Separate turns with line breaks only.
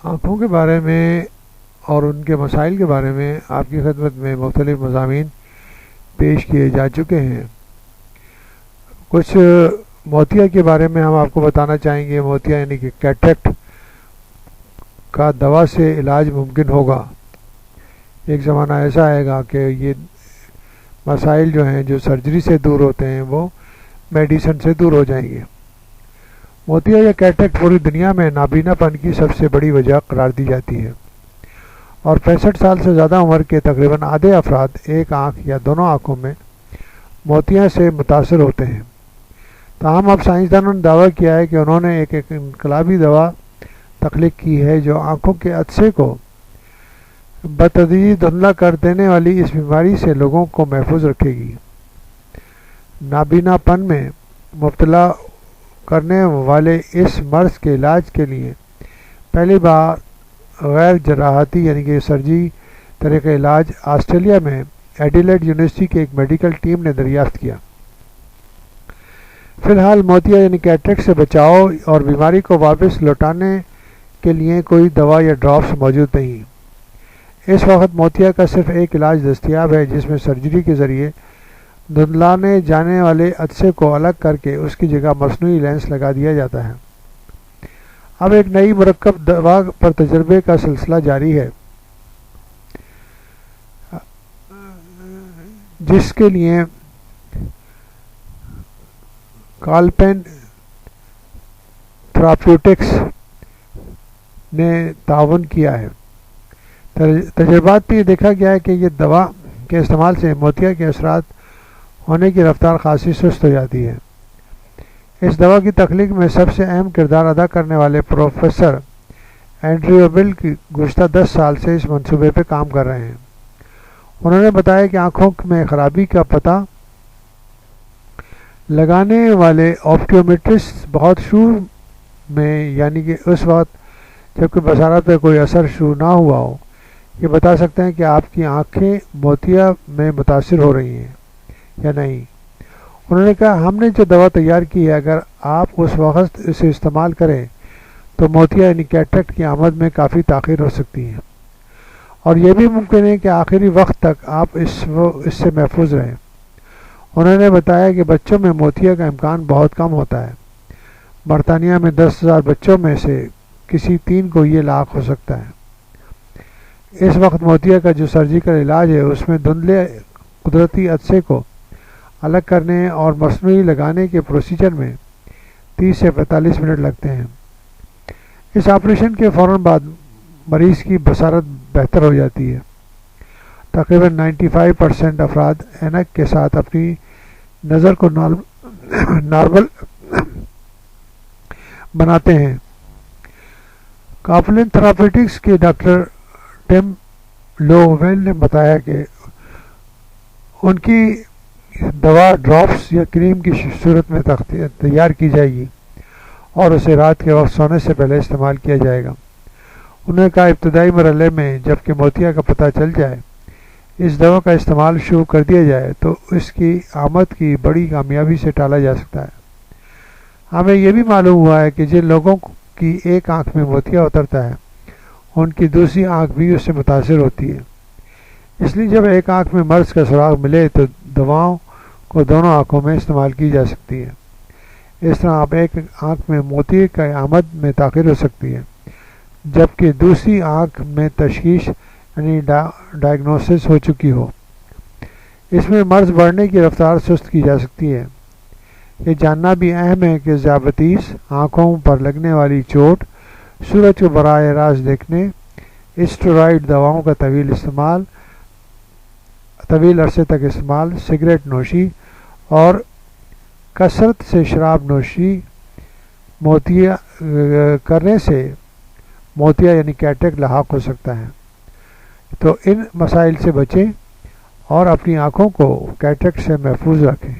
آنکھوں کے بارے میں اور ان کے مسائل کے بارے میں آپ کی خدمت میں مختلف مضامین پیش کیے جا چکے ہیں۔ کچھ موتیا کے بارے میں ہم آپ کو بتانا چاہیں گے۔ موتیا یعنی کہ کیٹریکٹ کا دوا سے علاج ممکن ہوگا۔ ایک زمانہ ایسا آئے گا کہ یہ مسائل جو ہیں جو سرجری سے دور ہوتے ہیں وہ میڈیسن سے دور ہو جائیں گے۔ موتیا یا کیٹریکٹ پوری دنیا میں نابینا پن کی سب سے بڑی وجہ قرار دی جاتی ہے، اور 65 سال سے زیادہ عمر کے تقریباً آدھے افراد ایک آنکھ یا دونوں آنکھوں میں موتیا سے متاثر ہوتے ہیں۔ تاہم اب سائنسدانوں نے دعویٰ کیا ہے کہ انہوں نے ایک انقلابی دوا تخلیق کی ہے جو آنکھوں کے عدسے کو بتدریج دھندلا کر دینے والی اس بیماری سے لوگوں کو محفوظ رکھے گی۔ نابینا پن میں مبتلا کرنے والے اس مرض کے علاج کے لیے پہلی بار غیر جراحتی یعنی کہ سرجری طریقہ علاج آسٹریلیا میں ایڈیلیڈ یونیورسٹی کی ایک میڈیکل ٹیم نے دریافت کیا۔ فی الحال موتیا یعنی کیٹریکٹ سے بچاؤ اور بیماری کو واپس لوٹانے کے لیے کوئی دوا یا ڈراپس موجود نہیں۔ اس وقت موتیا کا صرف ایک علاج دستیاب ہے جس میں سرجری کے ذریعے دھندلانے جانے والے عدسے کو الگ کر کے اس کی جگہ مصنوعی لینس لگا دیا جاتا ہے۔ اب ایک نئی مرکب دوا پر تجربے کا سلسلہ جاری ہے جس کے لیے کالپین تھراپیوٹکس نے تعاون کیا ہے۔ تجربات میں یہ دیکھا گیا ہے کہ یہ دوا کے استعمال سے موتیا کے اثرات ہونے کی رفتار خاصی سست ہو جاتی ہے۔ اس دوا کی تخلیق میں سب سے اہم کردار ادا کرنے والے پروفیسر اینڈریو بل کی گزشتہ 10 سال سے اس منصوبے پہ کام کر رہے ہیں۔ انہوں نے بتایا کہ آنکھوں میں خرابی کا پتہ لگانے والے آپٹومیٹرسٹ بہت شروع میں یعنی کہ اس وقت جب کہ بصارت پہ کوئی اثر شروع نہ ہوا ہو یہ بتا سکتے ہیں کہ آپ کی آنکھیں موتیا میں متاثر ہو رہی ہیں یا نہیں۔ انہوں نے کہا ہم نے جو دوا تیار کی ہے اگر آپ اس وقت اسے استعمال کریں تو موتیا یعنی کیٹریکٹ کی آمد میں کافی تاخیر ہو سکتی ہے، اور یہ بھی ممکن ہے کہ آخری وقت تک آپ اس سے محفوظ رہیں۔ انہوں نے بتایا کہ بچوں میں موتیا کا امکان بہت کم ہوتا ہے۔ برطانیہ میں 10,000 بچوں میں سے کسی 3 کو یہ لاحق ہو سکتا ہے۔ اس وقت موتیا کا جو سرجیکل علاج ہے اس میں دھندلے قدرتی عدسے کو الگ کرنے اور مصنوعی لگانے کے پروسیجر میں 30 سے 45 منٹ لگتے ہیں۔ اس آپریشن کے فوراً بعد مریض کی بصارت بہتر ہو جاتی ہے۔ تقریباً 95% افراد اینک کے ساتھ اپنی نظر کو نارمل بناتے ہیں۔ کالپین تھراپیوٹکس کے ڈاکٹر ٹم لوویل نے بتایا کہ ان کی دوا ڈراپس یا کریم کی صورت میں تیار کی جائے گی اور اسے رات کے وقت سونے سے پہلے استعمال کیا جائے گا۔ انہوں نے کہا ابتدائی مرحلے میں جب کہ موتیا کا پتہ چل جائے اس دوا کا استعمال شروع کر دیا جائے تو اس کی آمد کی بڑی کامیابی سے ٹالا جا سکتا ہے۔ ہمیں یہ بھی معلوم ہوا ہے کہ جن لوگوں کی ایک آنکھ میں موتیا اترتا ہے ان کی دوسری آنکھ بھی اس سے متاثر ہوتی ہے، اس لیے جب ایک آنکھ میں مرض کا سراغ ملے تو دواؤں کو دونوں آنکھوں میں استعمال کی جا سکتی ہے۔ اس طرح اب ایک آنکھ میں موتیا کی آمد میں تاخیر ہو سکتی ہے جبکہ دوسری آنکھ میں تشخیص یعنی ڈائگنوسس ہو چکی ہو۔ اس میں مرض بڑھنے کی رفتار سست کی جا سکتی ہے۔ یہ جاننا بھی اہم ہے کہ ذیابیطس، آنکھوں پر لگنے والی چوٹ، سورج کو براہ راست دیکھنے، اسٹیرائڈ دواؤں کا طویل عرصے تک استعمال، سگریٹ نوشی اور کثرت سے شراب نوشی موتیا کرنے سے موتیا یعنی کیٹریکٹ لاحق ہو سکتا ہے۔ تو ان مسائل سے بچیں اور اپنی آنکھوں کو کیٹریکٹ سے محفوظ رکھیں۔